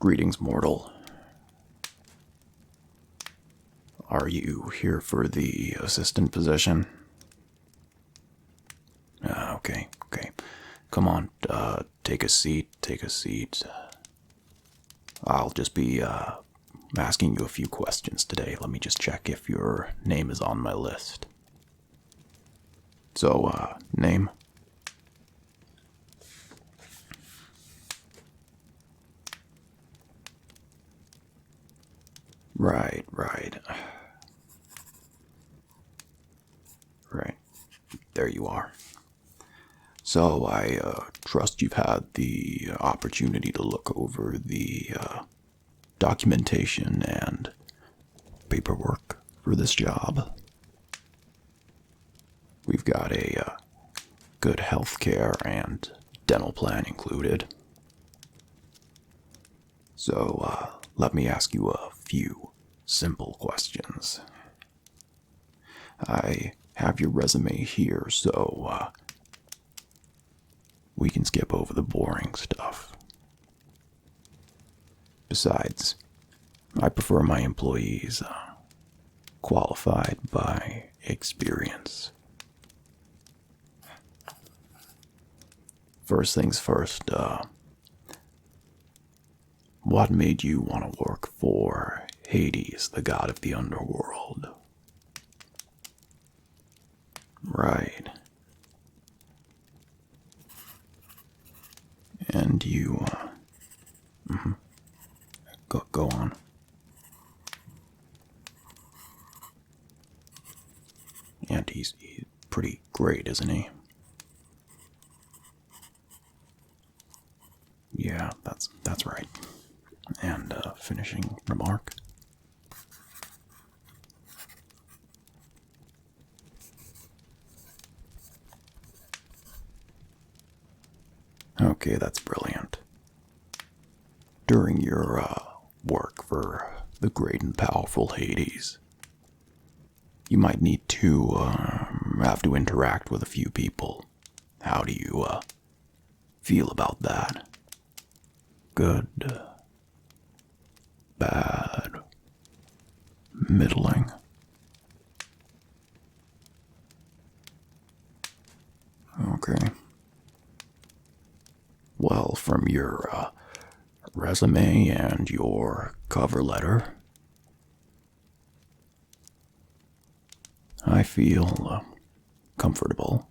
Greetings, mortal. Are you here for the assistant position? Okay. Come on, take a seat. I'll just be asking you a few questions today. Let me just check if your name is on my list. So, name? Right. There you are. So I trust you've had the opportunity to look over the documentation and paperwork for this job. We've got a good healthcare and dental plan included. So let me ask you a few simple questions. I have your resume here, so we can skip over the boring stuff. Besides, I prefer my employees qualified by experience. First things first, what made you want to work for Hades, the god of the underworld? Right. And you, go on. And he's pretty great, isn't he? Yeah, that's right. And finishing remark. Okay, that's brilliant. During your work for the great and powerful Hades, you might need to have to interact with a few people. How do you feel about that? Good, bad, middling? Okay. Well, from your resume and your cover letter, I feel comfortable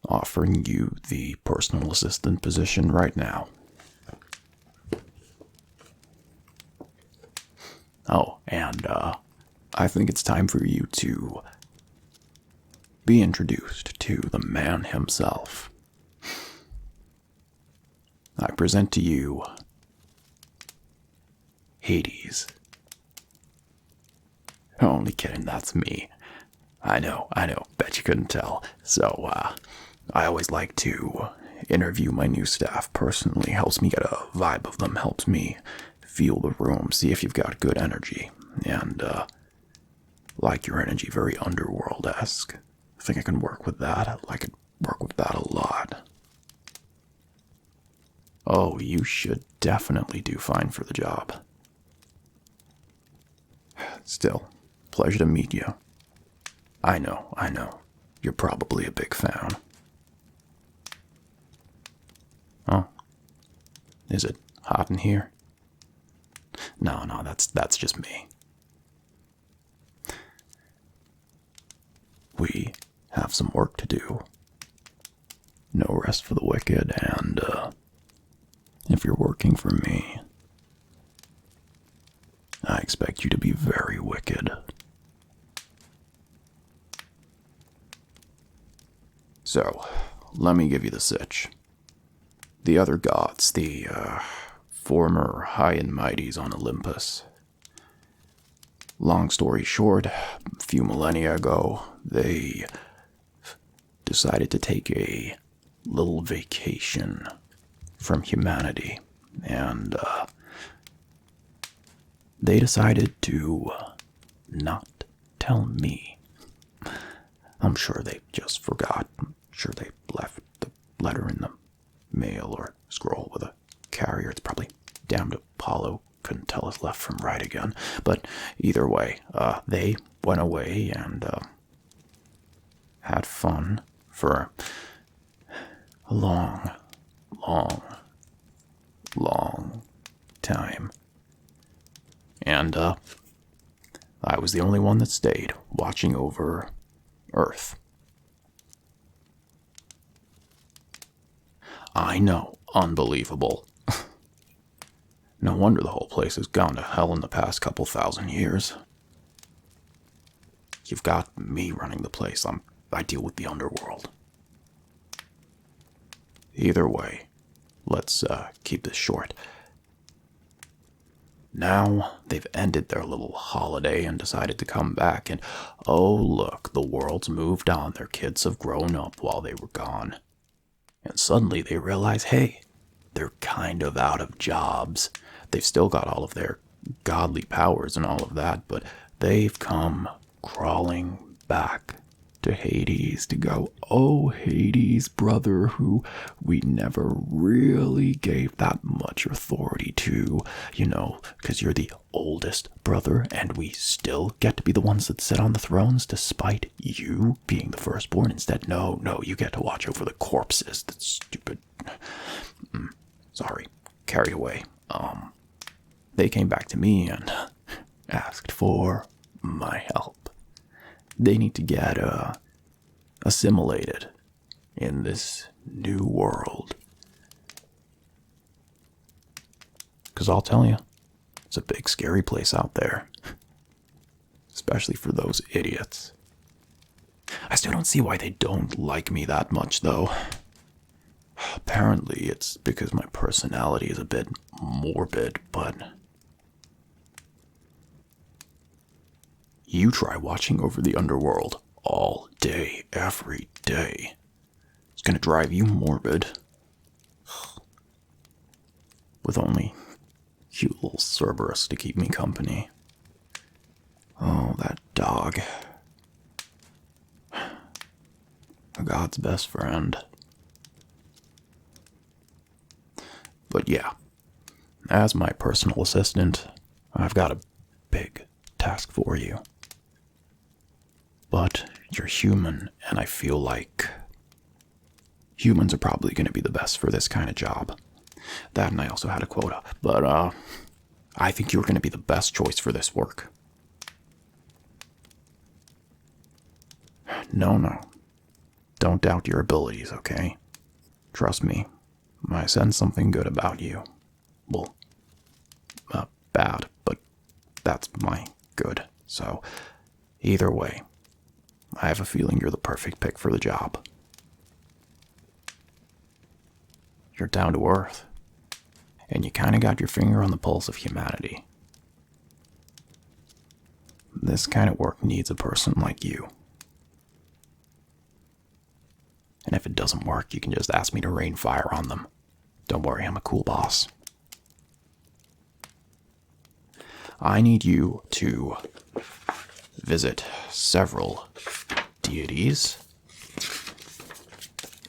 offering you the personal assistant position right now. Oh, and I think it's time for you to be introduced to the man himself. I present to you Hades. Only kidding, that's me. I know, bet you couldn't tell. So, I always like to interview my new staff personally. Helps me get a vibe of them, helps me feel the room, see if you've got good energy. And, like your energy, very underworld-esque. I think I can work with that. I could work with that a lot. Oh, you should definitely do fine for the job. Still, pleasure to meet you. I know. You're probably a big fan. Oh, is it hot in here? No, that's just me. We have some work to do. No rest for the wicked, and if you're working for me, I expect you to be very wicked. So, let me give you the sitch. The other gods, the former high and mighties on Olympus. Long story short, a few millennia ago, they decided to take a little vacation from humanity, and they decided to not tell me. I'm sure they just forgot. I'm sure they left the letter in the mail or scroll with a carrier. It's probably Damned Apollo couldn't tell us left from right again. But either way, they went away and had fun for a long, long, long time. And I was the only one that stayed, watching over Earth. I know, unbelievable. No wonder the whole place has gone to hell in the past couple thousand years. You've got me running the place. I deal with the underworld. Either way, let's keep this short. Now they've ended their little holiday and decided to come back, and oh look, the world's moved on. Their kids have grown up while they were gone. And suddenly they realize, hey, they're kind of out of jobs. They've still got all of their godly powers and all of that, but they've come crawling back to Hades to go, oh, Hades, brother, who we never really gave that much authority to, because you're the oldest brother, and we still get to be the ones that sit on the thrones despite you being the firstborn. Instead, no, you get to watch over the corpses. That's stupid. Sorry, carried away. They came back to me and asked for my help. They need to get assimilated in this new world. Because I'll tell you, it's a big, scary place out there. Especially for those idiots. I still don't see why they don't like me that much, though. Apparently, it's because my personality is a bit morbid, but you try watching over the underworld all day, every day. It's gonna drive you morbid. With only cute little Cerberus to keep me company. Oh, that dog. A god's best friend. But yeah, as my personal assistant, I've got a big task for you. But you're human, and I feel like humans are probably going to be the best for this kind of job. That, and I also had a quota. But, I think you're going to be the best choice for this work. No. Don't doubt your abilities, okay? Trust me. I sense something good about you. Well, bad, but that's my good. So, either way, I have a feeling you're the perfect pick for the job. You're down to earth, and you kind of got your finger on the pulse of humanity. This kind of work needs a person like you. And if it doesn't work, you can just ask me to rain fire on them. Don't worry, I'm a cool boss. I need you to visit several deities,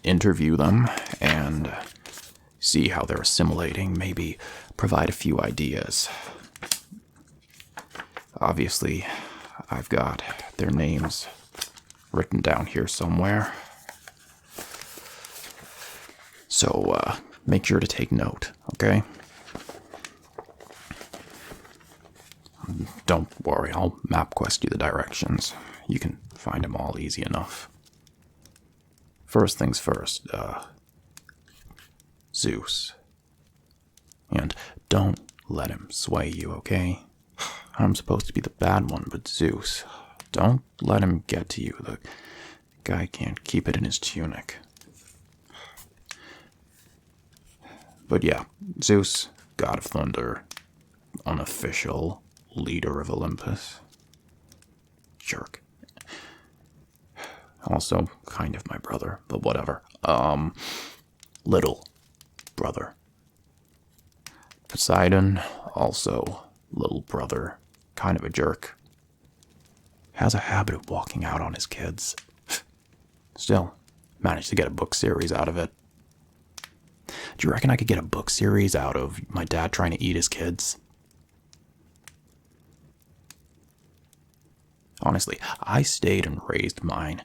interview them, and see how they're assimilating, maybe provide a few ideas. Obviously, I've got their names written down here somewhere. So, make sure to take note, okay? Don't worry, I'll MapQuest you the directions. You can find them all easy enough. First things first, Zeus. And don't let him sway you, okay? I'm supposed to be the bad one, but Zeus, don't let him get to you. The guy can't keep it in his tunic. But yeah, Zeus, god of thunder, unofficial leader of Olympus. Jerk. Also, kind of my brother, but whatever. Little brother. Poseidon, also little brother, kind of a jerk. Has a habit of walking out on his kids. Still, managed to get a book series out of it. Do you reckon I could get a book series out of my dad trying to eat his kids? Honestly, I stayed and raised mine.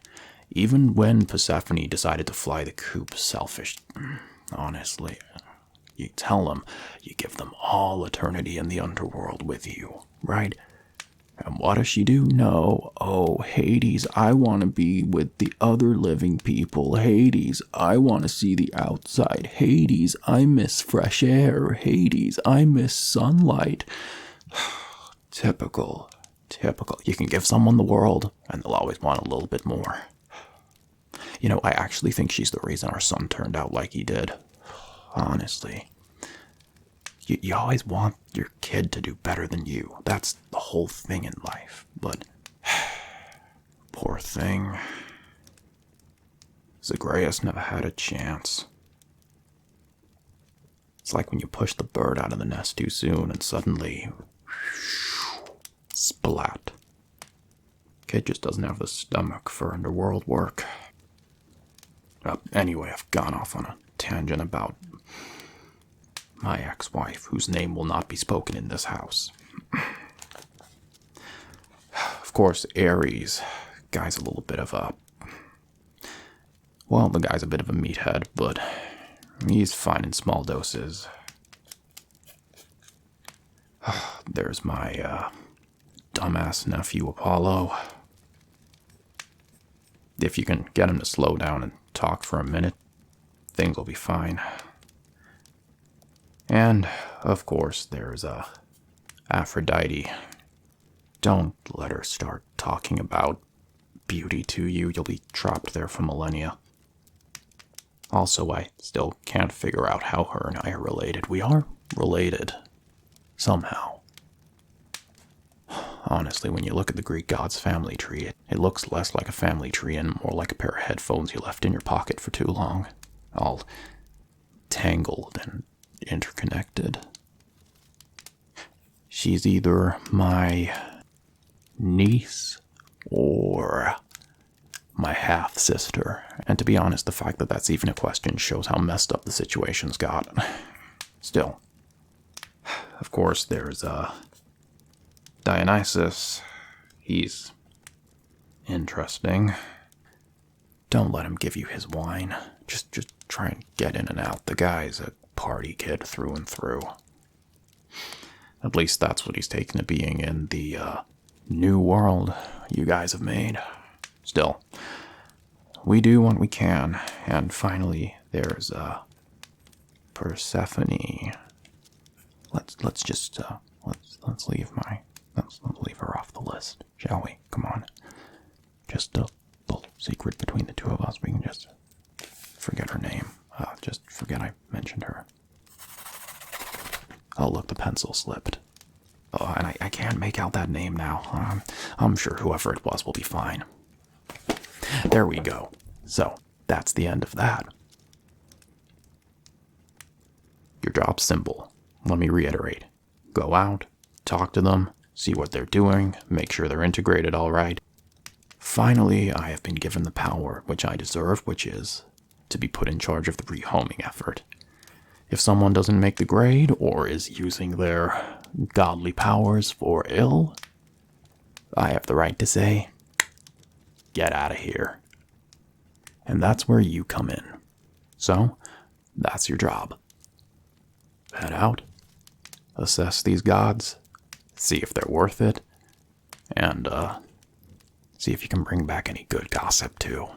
Even when Persephone decided to fly the coop, selfish. Honestly, you tell them you give them all eternity in the underworld with you, right? And what does she do? No. Oh, Hades, I want to be with the other living people. Hades, I want to see the outside. Hades, I miss fresh air. Hades, I miss sunlight. Typical. You can give someone the world, and they'll always want a little bit more. You know, I actually think she's the reason our son turned out like he did. Honestly. You always want your kid to do better than you. That's the whole thing in life. But, poor thing. Zagreus never had a chance. It's like when you push the bird out of the nest too soon and suddenly, splat. Kid just doesn't have the stomach for underworld work. Anyway, I've gone off on a tangent about my ex-wife, whose name will not be spoken in this house. Of course, Ares, guy's a little bit of a... Well, the guy's a bit of a meathead, but he's fine in small doses. There's my dumbass nephew, Apollo. If you can get him to slow down and talk for a minute, things will be fine. And, of course, there's Aphrodite. Don't let her start talking about beauty to you. You'll be trapped there for millennia. Also, I still can't figure out how her and I are related. We are related. Somehow. Honestly, when you look at the Greek god's family tree, it looks less like a family tree and more like a pair of headphones you left in your pocket for too long. All tangled and interconnected. She's either my niece or my half-sister. And to be honest, the fact that that's even a question shows how messed up the situation's got. Still. Of course, there's Dionysus. He's interesting. Don't let him give you his wine. Just try and get in and out. The guy's a party kid through and through. At least that's what he's taken to being in the new world you guys have made. Still, we do what we can. And finally, there's Persephone. Let's just let's leave let's leave her off the list, shall we? Come on. Just a little secret between the two of us. We can just forget her name. Just forget I mentioned her. Oh, look, the pencil slipped. Oh, and I can't make out that name now. I'm sure whoever it was will be fine. There we go. So, that's the end of that. Your job's simple. Let me reiterate. Go out, talk to them, see what they're doing, make sure they're integrated all right. Finally, I have been given the power which I deserve, which is to be put in charge of the rehoming effort. If someone doesn't make the grade or is using their godly powers for ill, I have the right to say, get out of here. And that's where you come in. So, that's your job. Head out, assess these gods, see if they're worth it, and see if you can bring back any good gossip too.